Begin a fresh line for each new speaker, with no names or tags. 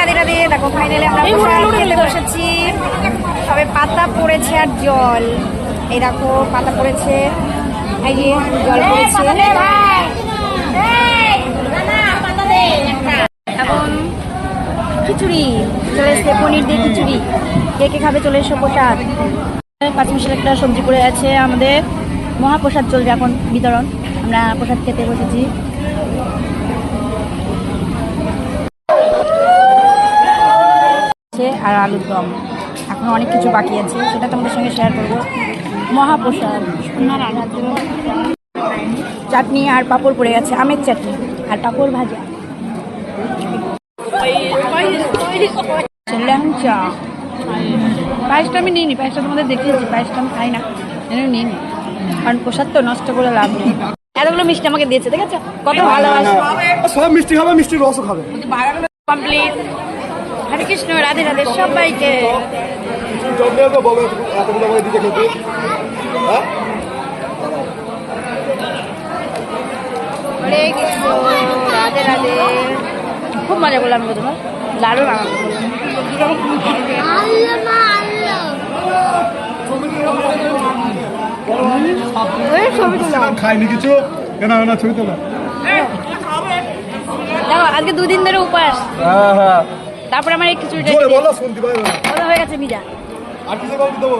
রাধে রাধে। দেখো ফাইনালি আমরা খেতে বসেছি। সবে পাতা পড়েছে আর জল। এই দেখো পাতা পড়েছে, এই যে জল পড়েছে। এখন খিচুড়ি চলে এসছে, পনির দিয়ে খিচুড়ি। কে কে খাবে চলে এসো প্রসাদ। পাঁচমিশাল একটা সবজি পড়ে আছে, আমাদের মহাপ্রসাদ চলবে এখন বিতরণ। আমরা প্রসাদ খেতে বসেছি। আর আলুর দম, এখন অনেক কিছু বাকি আছে, সেটা তোমাদের সঙ্গে শেয়ার করবো। মহাপ্রসাদ, চাটনি আর পাঁপড় পড়ে গেছে, আমের চাটনি আর পাঁপড় ভাজা। ল্যাংচা পায়েসটা আমি নিইনি, পায়েসটা তোমাদের দেখিয়েছি, পায়েসটা আমি খাই না, নিইনি, কারণ প্রসাদ তো নষ্ট করে লাভ নেই। এতগুলো মিষ্টি আমাকে দিয়েছে, ঠিক আছে, কত ভালোবাসা।
সব মিষ্টি খাবে, মিষ্টির রসও খাবে।
কমপ্লিট। হরে কৃষ্ণ, রাধে রাধে সবাইকে। হরে কৃষ্ণ, রাধে রাধে। খুব মজা করলাম গো, তোমার দারুণ আনন্দ করলাম।
খাইনি কিছু কেন ছবি তোলা।
দেখো আজকে দুদিন ধরে উপাস, তারপরে আমার এই খিচুড়িটা হয়ে গেছে ভিজা।
আর কিছু দেবো।